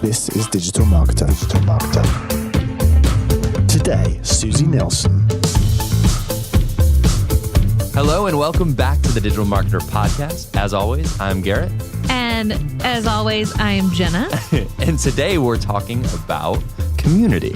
This is Digital Marketer. Today, Suzi Nelson. Hello and welcome back to the Digital Marketer Podcast. As always, I'm Garrett. And as always, I'm Jenna. And today we're talking about community.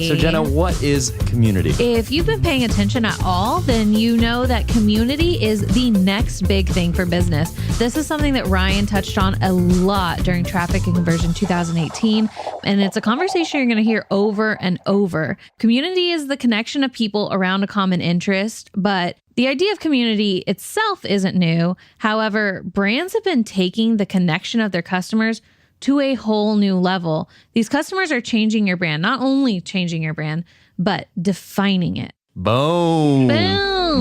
So Jenna, what is community? If you've been paying attention at all, then you know that community is the next big thing for business. This is something that Ryan touched on a lot during Traffic and Conversion 2018. And it's a conversation you're going to hear over and over. Community is the connection of people around a common interest, but the idea of community itself isn't new. However, brands have been taking the connection of their customers to a whole new level. These customers are changing your brand, not only changing your brand, but defining it. Boom.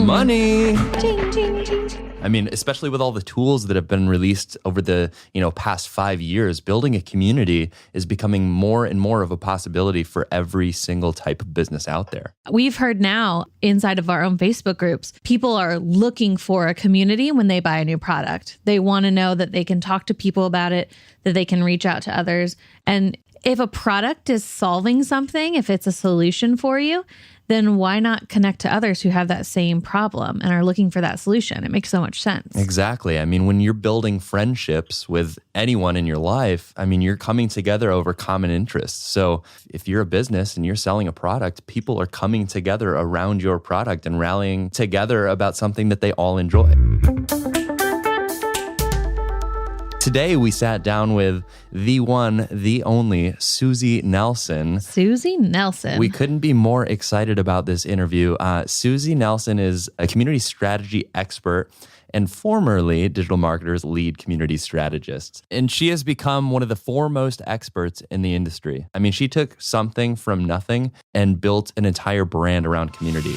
Money. Ching, ching, ching. I mean, especially with all the tools that have been released over the, past 5 years, building a community is becoming more and more of a possibility for every single type of business out there. We've heard now inside of our own Facebook groups, people are looking for a community when they buy a new product. They want to know that they can talk to people about it, that they can reach out to others. And if a product is solving something, if it's a solution for you, then why not connect to others who have that same problem and are looking for that solution? It makes so much sense. Exactly. I mean, when you're building friendships with anyone in your life, I mean, you're coming together over common interests. So if you're a business and you're selling a product, people are coming together around your product and rallying together about something that they all enjoy. Today, we sat down with the one, the only Suzi Nelson. Suzi Nelson. We couldn't be more excited about this interview. Suzi Nelson is a community strategy expert and formerly DigitalMarketer's lead community strategist. And she has become one of the foremost experts in the industry. I mean, she took something from nothing and built an entire brand around community.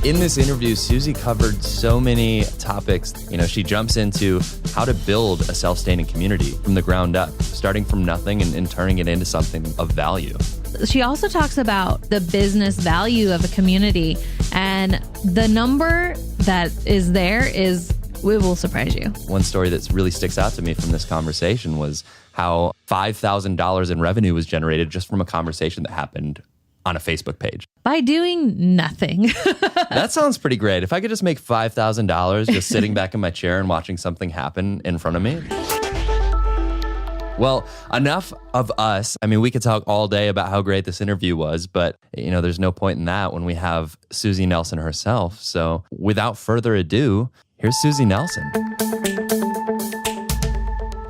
In this interview, Suzi covered so many topics. She jumps into how to build a self-sustaining community from the ground up, starting from nothing and turning it into something of value. She also talks about the business value of a community, and the number that is there it will surprise you. One story that really sticks out to me from this conversation was how $5,000 in revenue was generated just from a conversation that happened on a Facebook page. By doing nothing. That sounds pretty great. If I could just make $5,000 just sitting back in my chair and watching something happen in front of me. Well, enough of us. I mean, we could talk all day about how great this interview was, but there's no point in that when we have Suzi Nelson herself. So without further ado, here's Suzi Nelson.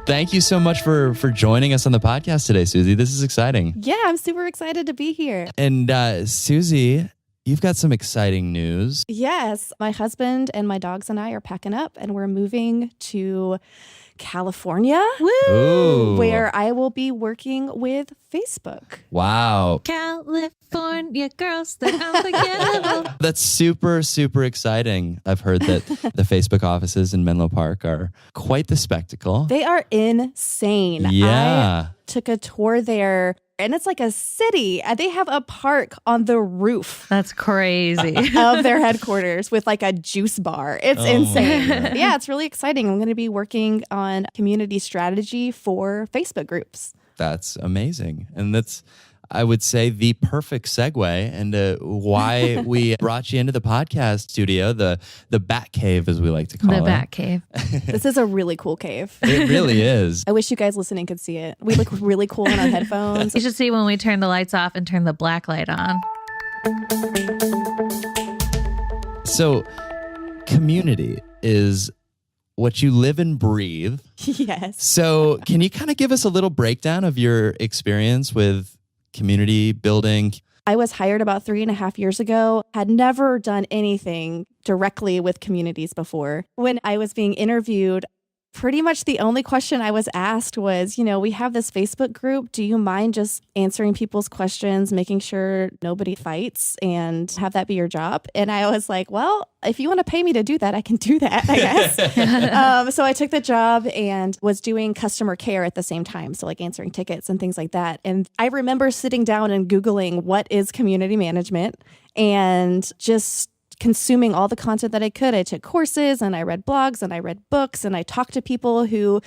Thank you so much for joining us on the podcast today, Suzi. This is exciting. Yeah, I'm super excited to be here. And Suzi, you've got some exciting news. Yes, my husband and my dogs and I are packing up and we're moving to California, where I will be working with Facebook. Wow. California girls, they're unforgettable. That's super, super exciting. I've heard that the Facebook offices in Menlo Park are quite the spectacle. They are insane. Yeah. I took a tour there. And it's like a city. They have a park on the roof. That's crazy. Of their headquarters with like a juice bar. It's insane. Yeah, it's really exciting. I'm going to be working on community strategy for Facebook groups. That's amazing. And that's, I would say, the perfect segue into why we brought you into the podcast studio, the Bat Cave, as we like to call it. The Bat Cave. This is a really cool cave. It really is. I wish you guys listening could see it. We look really cool in our headphones. You should see when we turn the lights off and turn the black light on. So, community is what you live and breathe. Yes. So, can you kind of give us a little breakdown of your experience with community building? I was hired about 3.5 years ago, had never done anything directly with communities before. When I was being interviewed, pretty much the only question I was asked was, we have this Facebook group. Do you mind just answering people's questions, making sure nobody fights and have that be your job? And I was like, well, if you want to pay me to do that, I can do that, I guess. So I took the job and was doing customer care at the same time. So like answering tickets and things like that. And I remember sitting down and Googling what is community management and just consuming all the content that I could. I took courses and I read blogs and I read books and I talked to people who,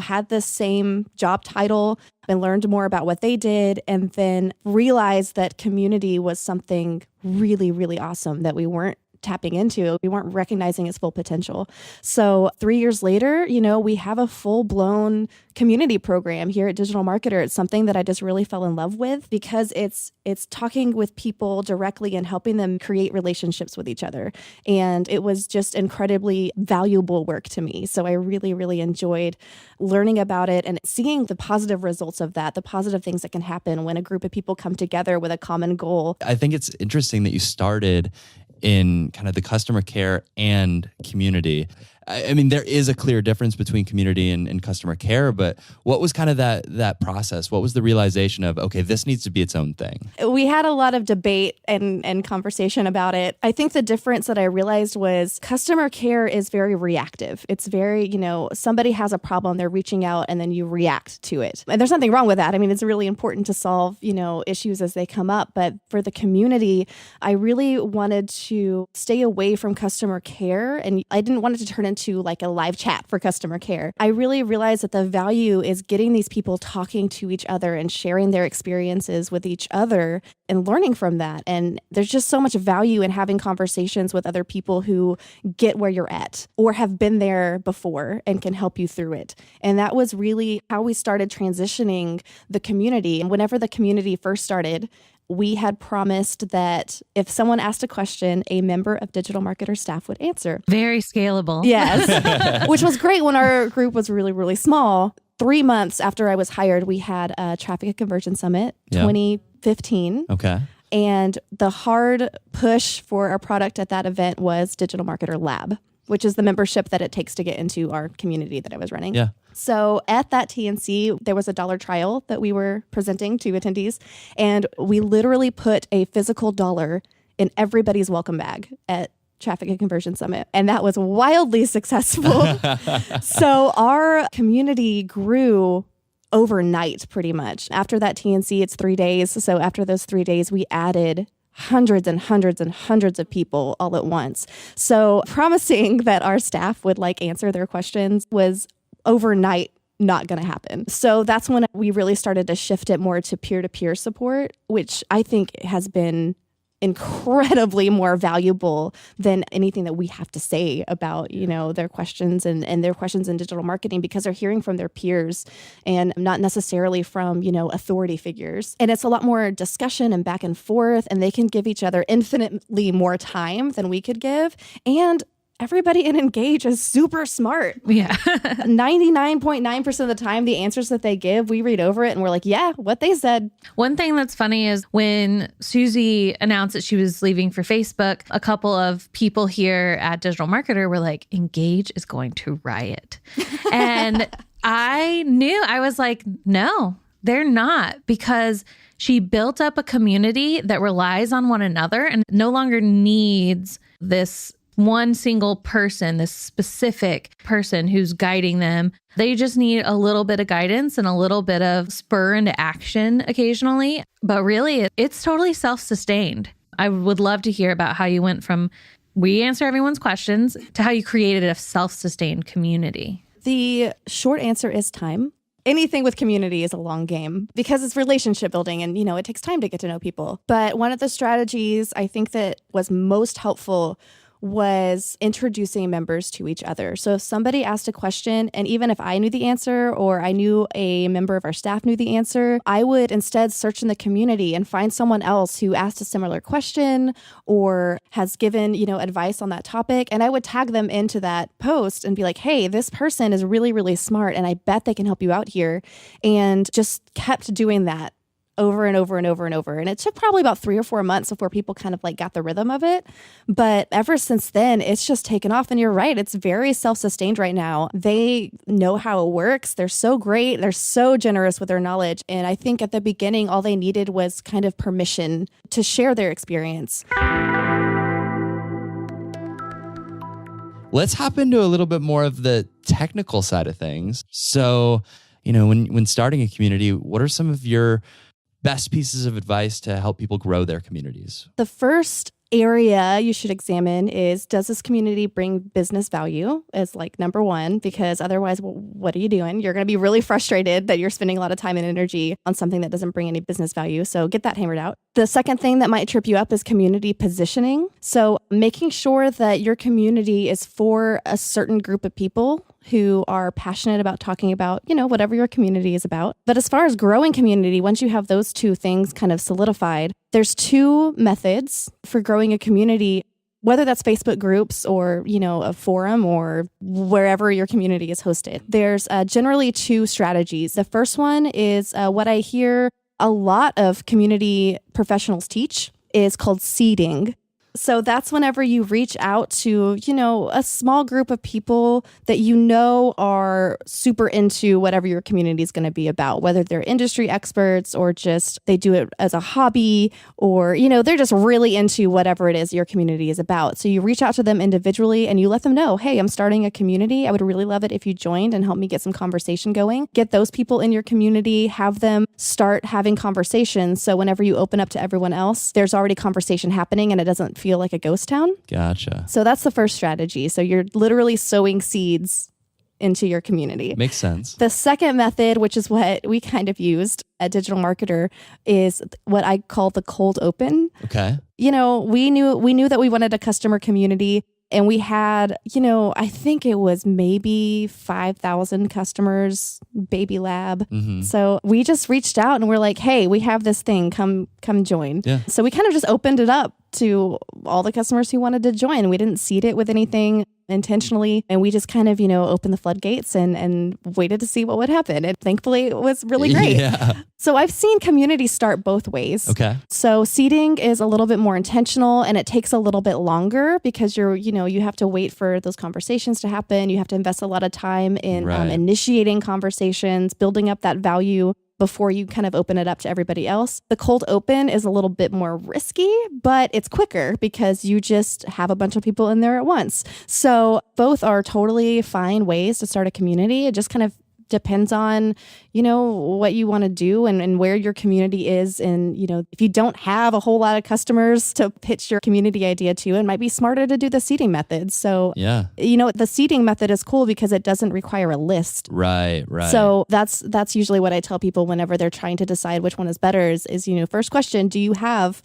had this same job title and learned more about what they did, and then realized that community was something really, really awesome that we weren't tapping into. We weren't recognizing its full potential. So 3 years later, we have a full-blown community program here at Digital Marketer. It's something that I just really fell in love with because it's talking with people directly and helping them create relationships with each other. And it was just incredibly valuable work to me. So I really, really enjoyed learning about it and seeing the positive results of that, the positive things that can happen when a group of people come together with a common goal. I think it's interesting that you started in kind of the customer care and community. I mean, there is a clear difference between community and customer care, but what was kind of that process? What was the realization of, okay, this needs to be its own thing? We had a lot of debate and conversation about it. I think the difference that I realized was customer care is very reactive. It's very, somebody has a problem, they're reaching out, and then you react to it. And there's nothing wrong with that. I mean, it's really important to solve, issues as they come up. But for the community, I really wanted to stay away from customer care, and I didn't want it to turn into like a live chat for customer care. I really realized that the value is getting these people talking to each other and sharing their experiences with each other and learning from that. And there's just so much value in having conversations with other people who get where you're at or have been there before and can help you through it. And that was really how we started transitioning the community. And whenever the community first started, we had promised that if someone asked a question, a member of Digital Marketer staff would answer. Very scalable. Yes, which was great when our group was really, really small. 3 months after I was hired, we had a Traffic and Conversion Summit, 2015. Okay. And the hard push for our product at that event was Digital Marketer Lab, which is the membership that it takes to get into our community that I was running. Yeah. So at that TNC, there was a $1 trial that we were presenting to attendees. And we literally put a physical dollar in everybody's welcome bag at Traffic and Conversion Summit. And that was wildly successful. So our community grew overnight pretty much. After that TNC, it's 3 days. So after those 3 days, we added hundreds and hundreds and hundreds of people all at once. So promising that our staff would answer their questions was overnight not going to happen. So that's when we really started to shift it more to peer-to-peer support, which I think has been incredibly more valuable than anything that we have to say about, their questions and their questions in digital marketing, because they're hearing from their peers and not necessarily from, authority figures. And it's a lot more discussion and back and forth, and they can give each other infinitely more time than we could give. And everybody in Engage is super smart. Yeah. 99.9% of the time, the answers that they give, we read over it and we're like, yeah, what they said. One thing that's funny is when Suzi announced that she was leaving for Facebook, a couple of people here at Digital Marketer were like, Engage is going to riot. And I was like, no, they're not, because she built up a community that relies on one another and no longer needs this one single person, this specific person who's guiding them. They just need a little bit of guidance and a little bit of spur into action occasionally. But really, it's totally self-sustained. I would love to hear about how you went from we answer everyone's questions to how you created a self-sustained community. The short answer is time. Anything with community is a long game because it's relationship building and, it takes time to get to know people. But one of the strategies I think that was most helpful was introducing members to each other. So if somebody asked a question, and even if I knew the answer or I knew a member of our staff knew the answer, I would instead search in the community and find someone else who asked a similar question or has given, advice on that topic. And I would tag them into that post and be like, hey, this person is really, really smart and I bet they can help you out here. And just kept doing that over and over and over and over. And it took probably about 3 or 4 months before people kind of got the rhythm of it. But ever since then, it's just taken off. And you're right, it's very self-sustained right now. They know how it works. They're so great. They're so generous with their knowledge. And I think at the beginning, all they needed was kind of permission to share their experience. Let's hop into a little bit more of the technical side of things. So, when starting a community, what are some of your best pieces of advice to help people grow their communities? The first area you should examine is, does this community bring business value as like number one? Because otherwise, well, what are you doing? You're going to be really frustrated that you're spending a lot of time and energy on something that doesn't bring any business value. So get that hammered out. The second thing that might trip you up is community positioning. So making sure that your community is for a certain group of people who are passionate about talking about, whatever your community is about. But as far as growing community, once you have those two things kind of solidified, there's two methods for growing a community, whether that's Facebook groups or, a forum or wherever your community is hosted. There's generally two strategies. The first one is what I hear a lot of community professionals teach is called seeding. So that's whenever you reach out to, a small group of people that are super into whatever your community is going to be about, whether they're industry experts or just they do it as a hobby or, they're just really into whatever it is your community is about. So you reach out to them individually and you let them know, hey, I'm starting a community. I would really love it if you joined and helped me get some conversation going. Get those people in your community, have them start having conversations. So whenever you open up to everyone else, there's already conversation happening and it doesn't feel like a ghost town. Gotcha. So that's the first strategy. So you're literally sowing seeds into your community. Makes sense. The second method, which is what we kind of used at Digital Marketer, is what I call the cold open. Okay. We knew that we wanted a customer community. And we had, I think it was maybe 5,000 customers, baby lab. Mm-hmm. So we just reached out and we're like, hey, we have this thing, come join. Yeah. So we kind of just opened it up to all the customers who wanted to join. We didn't seed it with anything intentionally. And we just kind of, opened the floodgates and waited to see what would happen. And thankfully it was really great. Yeah. So I've seen communities start both ways. Okay. So seeding is a little bit more intentional and it takes a little bit longer because you have to wait for those conversations to happen. You have to invest a lot of time in initiating conversations, building up that value before you kind of open it up to everybody else. The cold open is a little bit more risky, but it's quicker because you just have a bunch of people in there at once. So both are totally fine ways to start a community. It just kind of depends on, what you want to do and where your community is. And, if you don't have a whole lot of customers to pitch your community idea to, it might be smarter to do the seeding method. So, the seeding method is cool because it doesn't require a list. Right. So that's usually what I tell people whenever they're trying to decide which one is better is first question, do you have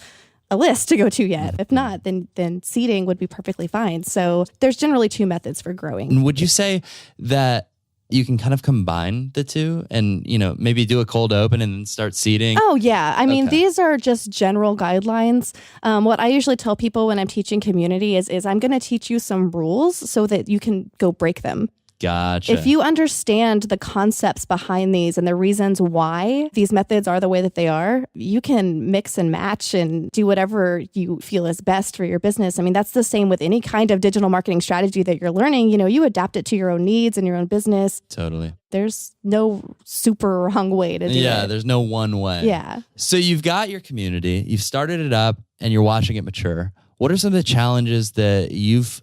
a list to go to yet? If not, then seeding would be perfectly fine. So there's generally two methods for growing. And would you say that you can kind of combine the two and, maybe do a cold open and then start seeding? Oh, yeah. I mean, these are just general guidelines. What I usually tell people when I'm teaching community is I'm going to teach you some rules so that you can go break them. Gotcha. If you understand the concepts behind these and the reasons why these methods are the way that they are, you can mix and match and do whatever you feel is best for your business. I mean, that's the same with any kind of digital marketing strategy that you're learning. You adapt it to your own needs and your own business. Totally. There's no super wrong way to do it. Yeah, there's no one way. Yeah. So you've got your community, you've started it up, and you're watching it mature. What are some of the challenges that you've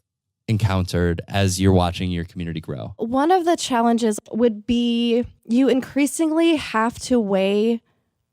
encountered as you're watching your community grow? One of the challenges would be you increasingly have to weigh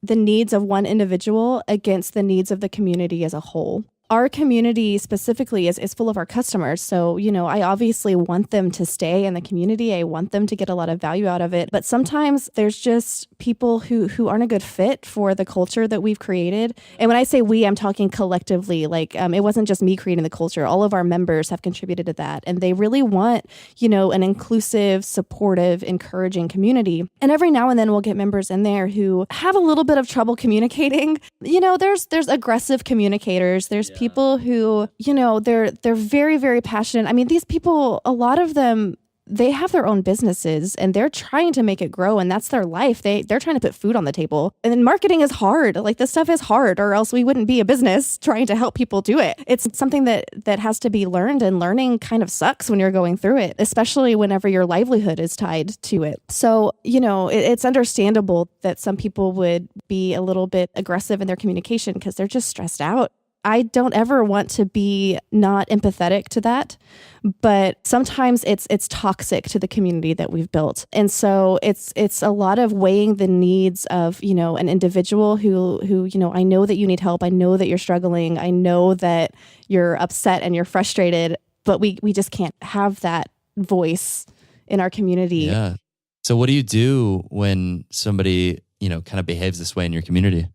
the needs of one individual against the needs of the community as a whole. Our community specifically is full of our customers. So, I obviously want them to stay in the community. I want them to get a lot of value out of it. But sometimes there's just people who aren't a good fit for the culture that we've created. And when I say we, I'm talking collectively. Like it wasn't just me creating the culture. All of our members have contributed to that. And they really want, an inclusive, supportive, encouraging community. And every now and then we'll get members in there who have a little bit of trouble communicating. There's aggressive communicators. There's people who, they're very, very passionate. I mean, these people, a lot of them, they have their own businesses and they're trying to make it grow and that's their life. They're trying to put food on the table. And then marketing is hard. Like this stuff is hard or else we wouldn't be a business trying to help people do it. It's something that has to be learned and learning kind of sucks when you're going through it, especially whenever your livelihood is tied to it. So, it's understandable that some people would be a little bit aggressive in their communication because they're just stressed out. I don't ever want to be not empathetic to that, but sometimes it's toxic to the community that we've built. And so it's a lot of weighing the needs of, an individual who, I know that you need help. I know that you're struggling. I know that you're upset and you're frustrated, but we just can't have that voice in our community. Yeah. So what do you do when somebody, kind of behaves this way in your community?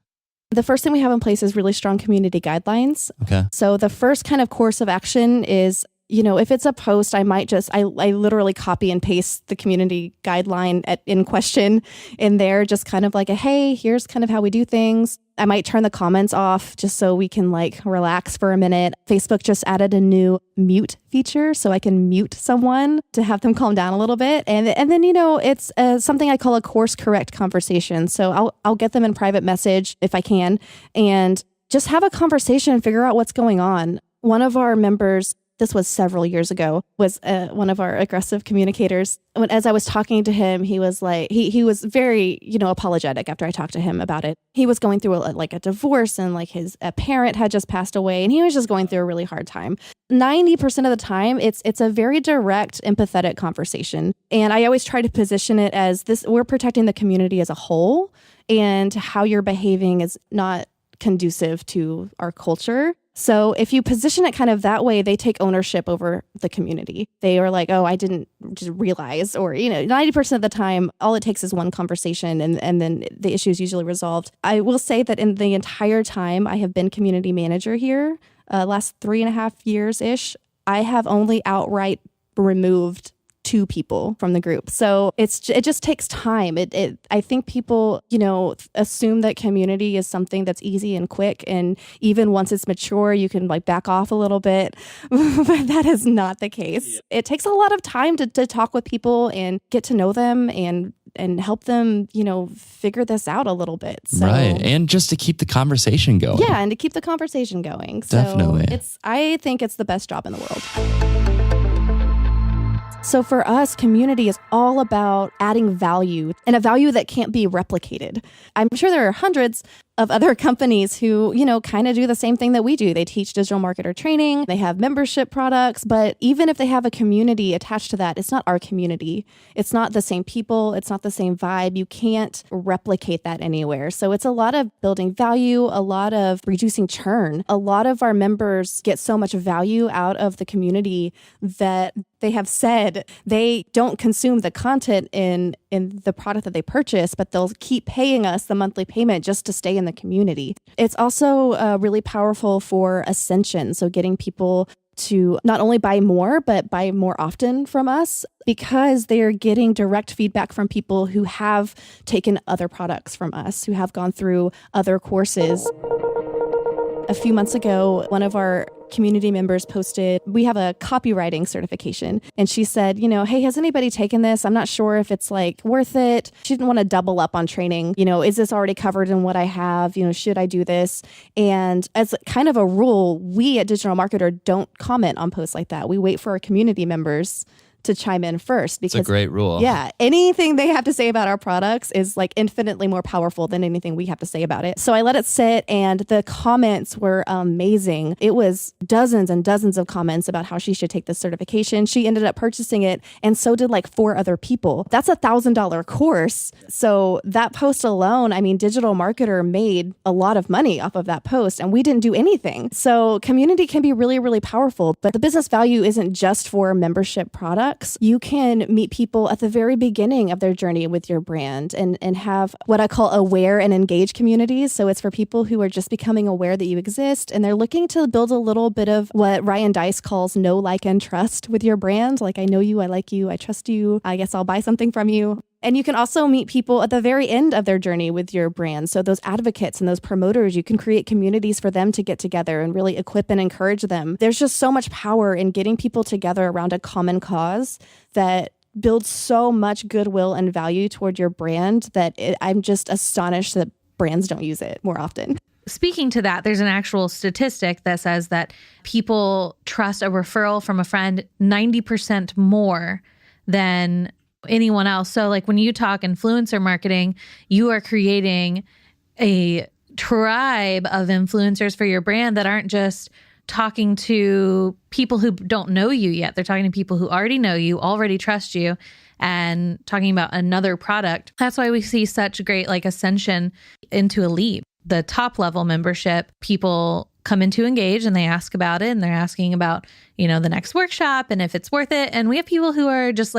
The first thing we have in place is really strong community guidelines. Okay. So the first kind of course of action is, if it's a post, I might I literally copy and paste the community guideline in question in there, just kind of like hey, here's kind of how we do things. I might turn the comments off just so we can relax for a minute. Facebook just added a new mute feature, so I can mute someone to have them calm down a little bit. And then, it's something I call a course correct conversation. So I'll get them in private message if I can, and just have a conversation and figure out what's going on. One of our members, this was several years ago, was one of our aggressive communicators. As I was talking to him, he was he was very, apologetic after I talked to him about it. He was going through a divorce, and a parent had just passed away, and he was just going through a really hard time. 90% of the time, it's a very direct, empathetic conversation. And I always try to position it as this: we're protecting the community as a whole, and how you're behaving is not conducive to our culture. So if you position it kind of that way, they take ownership over the community. They are like, oh, I didn't just realize, or, 90% of the time, all it takes is one conversation and then the issue is usually resolved. I will say that in the entire time I have been community manager here, last 3.5 years-ish, I have only outright removed 2 people from the group. So it just takes time. I think people, assume that community is something that's easy and quick. And even once it's mature, you can back off a little bit, but that is not the case. Yeah. It takes a lot of time to talk with people and get to know them and help them, figure this out a little bit. So, right. And just to keep the conversation going. Yeah. And to keep the conversation going. So definitely. I think it's the best job in the world. So for us, community is all about adding value, and a value that can't be replicated. I'm sure there are hundreds of other companies who, kind of do the same thing that we do. They teach digital marketer training, they have membership products, but even if they have a community attached to that, it's not our community. It's not the same people. It's not the same vibe. You can't replicate that anywhere. So it's a lot of building value, a lot of reducing churn. A lot of our members get so much value out of the community that they have said they don't consume the content in the product that they purchase, but they'll keep paying us the monthly payment just to stay in the community. It's also really powerful for ascension. So getting people to not only buy more, but buy more often from us, because they are getting direct feedback from people who have taken other products from us, who have gone through other courses. A few months ago, one of our community members posted, we have a copywriting certification. And she said, hey, has anybody taken this? I'm not sure if it's worth it. She didn't want to double up on training. Is this already covered in what I have? Should I do this? And as kind of a rule, we at Digital Marketer don't comment on posts like that. We wait for our community members to chime in first, because it's a great rule. Yeah. Anything they have to say about our products is infinitely more powerful than anything we have to say about it. So I let it sit, and the comments were amazing. It was dozens and dozens of comments about how she should take this certification. She ended up purchasing it, and so did 4 other people. That's $1,000 course. So that post alone, Digital Marketer made a lot of money off of that post, and we didn't do anything. So community can be really, really powerful, but the business value isn't just for membership products. You can meet people at the very beginning of their journey with your brand and have what I call aware and engaged communities. So it's for people who are just becoming aware that you exist, and they're looking to build a little bit of what Ryan Deiss calls know, like, and trust with your brand. I know you, I like you, I trust you, I guess I'll buy something from you. And you can also meet people at the very end of their journey with your brand. So those advocates and those promoters, you can create communities for them to get together and really equip and encourage them. There's just so much power in getting people together around a common cause that builds so much goodwill and value toward your brand that I'm just astonished that brands don't use it more often. Speaking to that, there's an actual statistic that says that people trust a referral from a friend 90% more than anyone else. So when you talk influencer marketing, you are creating a tribe of influencers for your brand that aren't just talking to people who don't know you yet. They're talking to people who already know you, already trust you, and talking about another product. That's why we see such great ascension into Elite. The top level membership, people come in to engage and they ask about it, and they're asking about, the next workshop and if it's worth it. And we have people who are just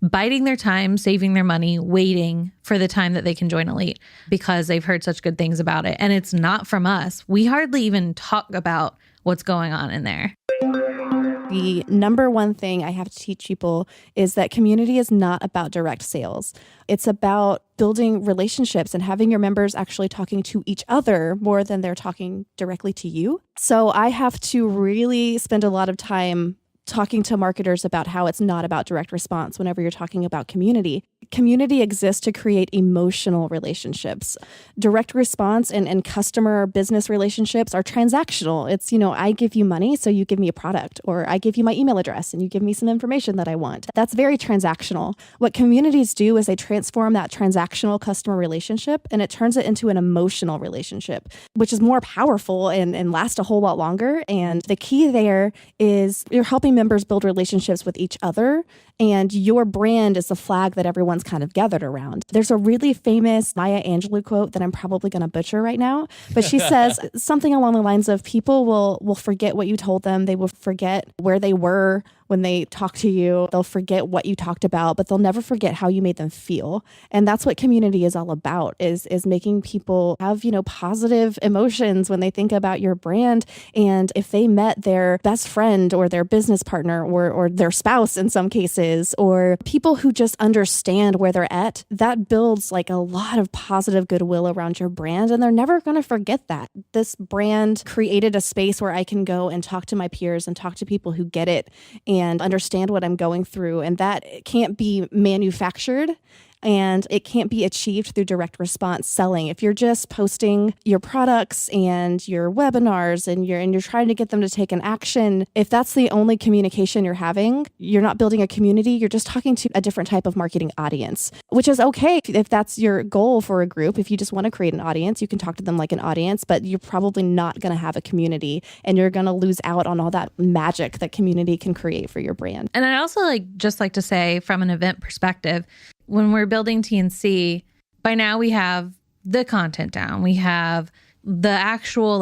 biding their time, saving their money, waiting for the time that they can join Elite because they've heard such good things about it. And it's not from us. We hardly even talk about what's going on in there. The number one thing I have to teach people is that community is not about direct sales. It's about building relationships and having your members actually talking to each other more than they're talking directly to you. So I have to really spend a lot of time talking to marketers about how it's not about direct response whenever you're talking about community. Community exists to create emotional relationships. Direct response and customer business relationships are transactional. It's, I give you money, so you give me a product, or I give you my email address and you give me some information that I want. That's very transactional. What communities do is they transform that transactional customer relationship and it turns it into an emotional relationship, which is more powerful and lasts a whole lot longer. And the key there is you're helping members build relationships with each other, and your brand is the flag that everyone's kind of gathered around. There's a really famous Maya Angelou quote that I'm probably going to butcher right now, but she says something along the lines of people will forget what you told them. They will forget where they were when they talk to you. They'll forget what you talked about, but they'll never forget how you made them feel. And that's what community is all about, is making people have, positive emotions when they think about your brand. And if they met their best friend or their business partner or their spouse in some cases, or people who just understand where they're at, that builds a lot of positive goodwill around your brand. And they're never going to forget that. This brand created a space where I can go and talk to my peers and talk to people who get it and understand what I'm going through. And that can't be manufactured. And it can't be achieved through direct response selling. If you're just posting your products and your webinars and you're trying to get them to take an action, if that's the only communication you're having, you're not building a community, you're just talking to a different type of marketing audience, which is okay if that's your goal for a group. If you just want to create an audience, you can talk to them like an audience, but you're probably not going to have a community and you're going to lose out on all that magic that community can create for your brand. And I also like to say, from an event perspective, when we're building TNC, by now we have the content down. We have the actual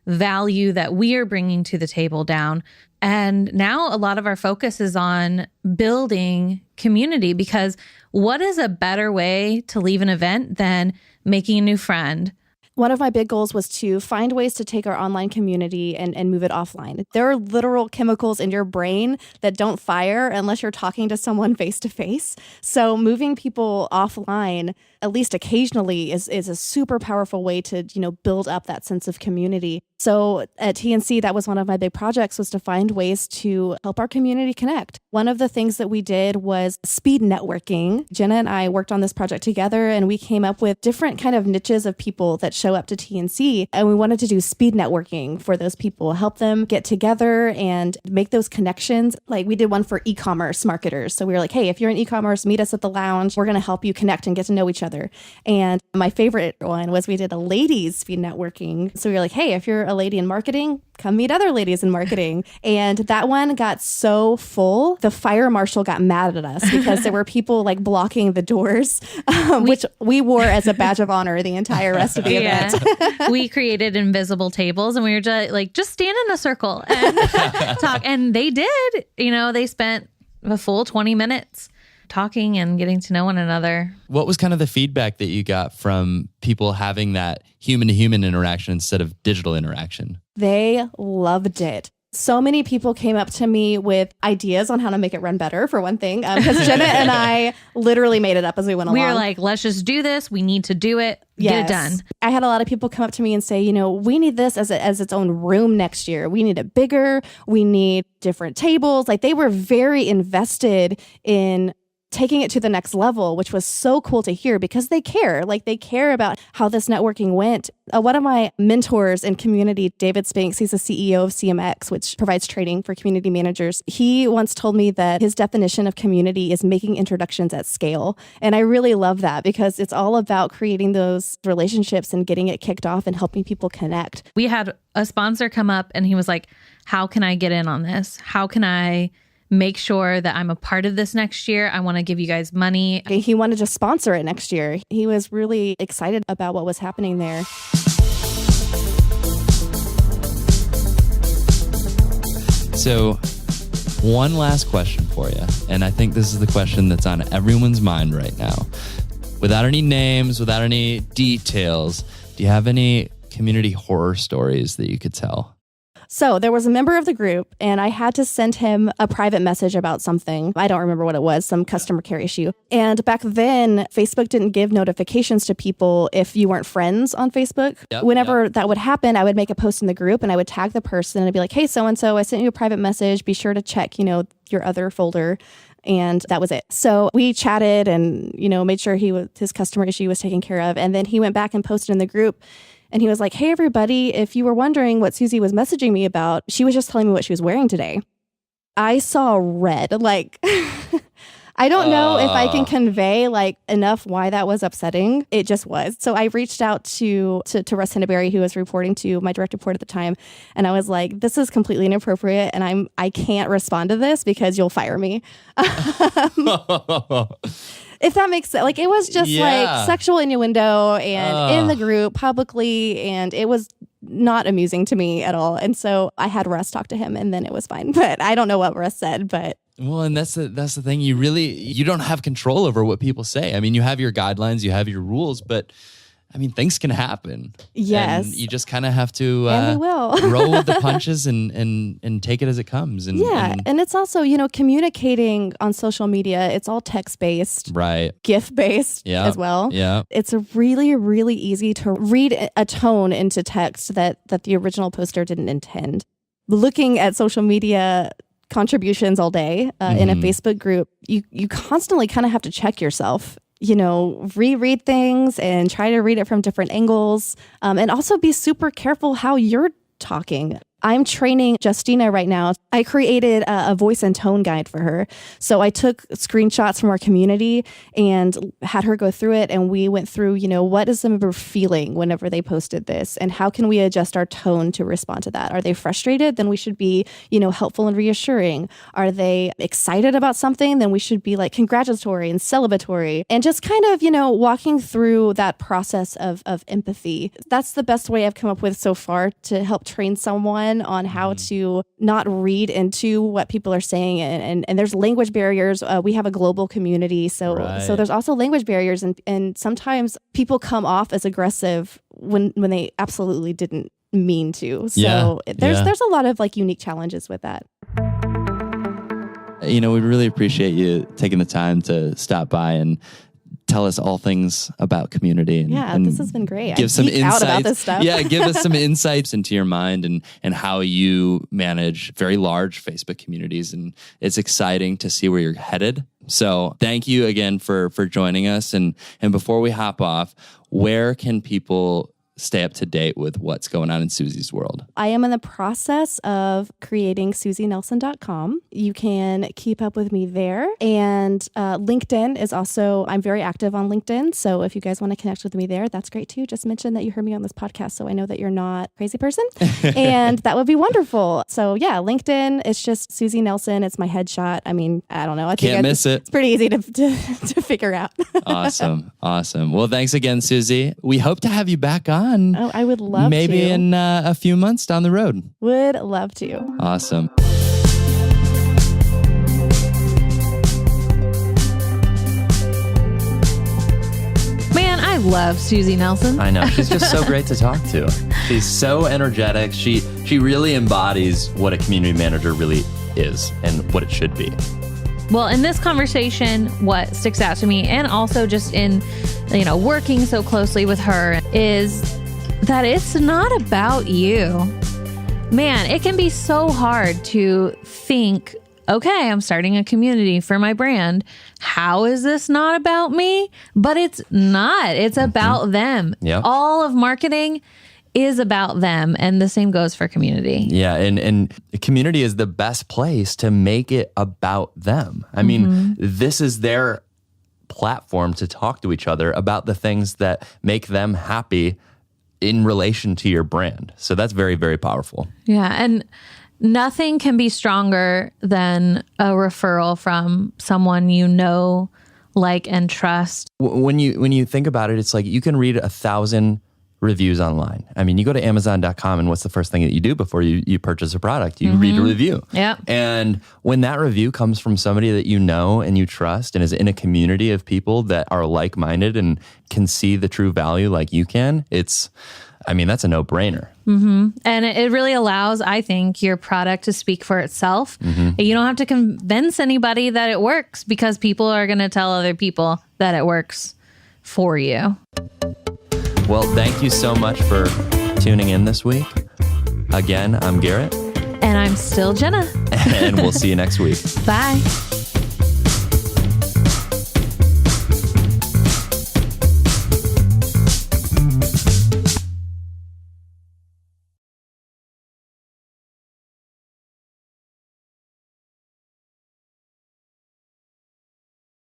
value that we are bringing to the table down. And now a lot of our focus is on building community, because what is a better way to leave an event than making a new friend? One of my big goals was to find ways to take our online community and move it offline. There are literal chemicals in your brain that don't fire unless you're talking to someone face to face. So moving people offline, at least occasionally, is a super powerful way to, build up that sense of community. So at TNC, that was one of my big projects, was to find ways to help our community connect. One of the things that we did was speed networking. Jenna and I worked on this project together, and we came up with different kind of niches of people that show up to TNC. And we wanted to do speed networking for those people, help them get together and make those connections. We did one for e-commerce marketers. So we were like, hey, if you're in e-commerce, meet us at the lounge. We're going to help you connect and get to know each other. And my favorite one was we did a ladies speed networking. So we were like, hey, if you're a lady in marketing, come meet other ladies in marketing. And that one got so full, the fire marshal got mad at us because there were people blocking the doors, which we wore as a badge of honor the entire rest of the event. We created invisible tables and we were just stand in a circle and talk. And they did, they spent a full 20 minutes talking and getting to know one another. What was kind of the feedback that you got from people having that human-to-human interaction instead of digital interaction? They loved it. So many people came up to me with ideas on how to make it run better, for one thing, because Jenna and I literally made it up as we went along. We were like, let's just do this. We need to do it. Get it done. I had a lot of people come up to me and say, we need this as its own room next year. We need it bigger. We need different tables. They were very invested in taking it to the next level, which was so cool to hear because they care. Like they care about how this networking went. One of my mentors in community, David Spinks, he's the CEO of CMX, which provides training for community managers. He once told me that his definition of community is making introductions at scale. And I really love that because it's all about creating those relationships and getting it kicked off and helping people connect. We had a sponsor come up and he was like, how can I get in on this? How can I make sure that I'm a part of this next year? I want to give you guys money. He wanted to sponsor it next year. He was really excited about what was happening there. So one last question for you. And I think this is the question that's on everyone's mind right now. Without any names, without any details, do you have any community horror stories that you could tell? So there was a member of the group and I had to send him a private message about something. I don't remember what it was, some customer care issue. And back then, Facebook didn't give notifications to people if you weren't friends on Facebook. Whenever that would happen, I would make a post in the group and I would tag the person and I'd be like, hey, so-and-so, I sent you a private message. Be sure to check, your other folder. And that was it. So we chatted and, made sure his customer issue was taken care of. And then he went back and posted in the group. And he was like, hey, everybody, if you were wondering what Suzi was messaging me about, she was just telling me what she was wearing today. I saw red. Like, I don't know if I can convey enough why that was upsetting. It just was. So I reached out to Russ Henneberry, who was reporting to my direct report at the time. And I was like, this is completely inappropriate. And I can't respond to this because you'll fire me. If that makes sense. Like, it was just like sexual innuendo and in the group publicly, and it was not amusing to me at all. And so I had Russ talk to him and then it was fine. But I don't know what Russ said, but... Well, and that's the thing. You don't have control over what people say. I mean, you have your guidelines, you have your rules, but I mean, things can happen. Yes. And you just kind of have to and we will. roll with the punches and take it as it comes. And it's also, communicating on social media, it's all text-based. Right. GIF-based as well. Yeah. It's really, really easy to read a tone into text that the original poster didn't intend. Looking at social media contributions all day in a Facebook group, you constantly kind of have to check yourself. Reread things and try to read it from different angles, and also be super careful how you're talking. I'm training Justina right now. I created a voice and tone guide for her. So I took screenshots from our community and had her go through it. And we went through, what is the member feeling whenever they posted this? And how can we adjust our tone to respond to that? Are they frustrated? Then we should be, helpful and reassuring. Are they excited about something? Then we should be like congratulatory and celebratory. And just kind of, walking through that process of empathy. That's the best way I've come up with so far to help train someone on how to not read into what people are saying. And there's language barriers. We have a global community. So there's also language barriers. And sometimes people come off as aggressive when they absolutely didn't mean to. So there's a lot of unique challenges with that. We really appreciate you taking the time to stop by and tell us all things about community. And this has been great. Give some insights out about this stuff. Give us some insights into your mind and how you manage very large Facebook communities. And it's exciting to see where you're headed. So thank you again for joining us. And before we hop off, where can people stay up to date with what's going on in Suzi's world? I am in the process of creating SuziNelson.com. You can keep up with me there. And LinkedIn is also, I'm very active on LinkedIn. So if you guys want to connect with me there, that's great too. Just mention that you heard me on this podcast so I know that you're not a crazy person. And that would be wonderful. So LinkedIn, it's just Suzi Nelson. It's my headshot. I mean, I don't know. I think Can't miss it. It's pretty easy to figure out. Awesome. Well, thanks again, Suzi. We hope to have you back on. Oh, I would love maybe to. in a few months down the road. Would love to. Awesome. Man, I love Suzi Nelson. I know. She's just so great to talk to. She's so energetic. She really embodies what a community manager really is and what it should be. Well, in this conversation, what sticks out to me, and also just in, working so closely with her, is that it's not about you. Man, it can be so hard to think okay, I'm starting a community for my brand. How is this not about me? But it's not. It's about them. Yep. All of marketing is about them. And the same goes for community. Yeah. And community is the best place to make it about them. I mean, this is their platform to talk to each other about the things that make them happy in relation to your brand. So that's very, very powerful. Yeah. And nothing can be stronger than a referral from someone you know, like, and trust. When you think about it, it's like you can read 1,000 reviews online. I mean, you go to Amazon.com and what's the first thing that you do before you purchase a product? You read a review. Yeah. And when that review comes from somebody that you know and you trust and is in a community of people that are like-minded and can see the true value like you can, that's a no-brainer. And it really allows, I think, your product to speak for itself. You don't have to convince anybody that it works because people are going to tell other people that it works for you. Well, thank you so much for tuning in this week. Again, I'm Garrett. And I'm still Jenna. And we'll see you next week. Bye.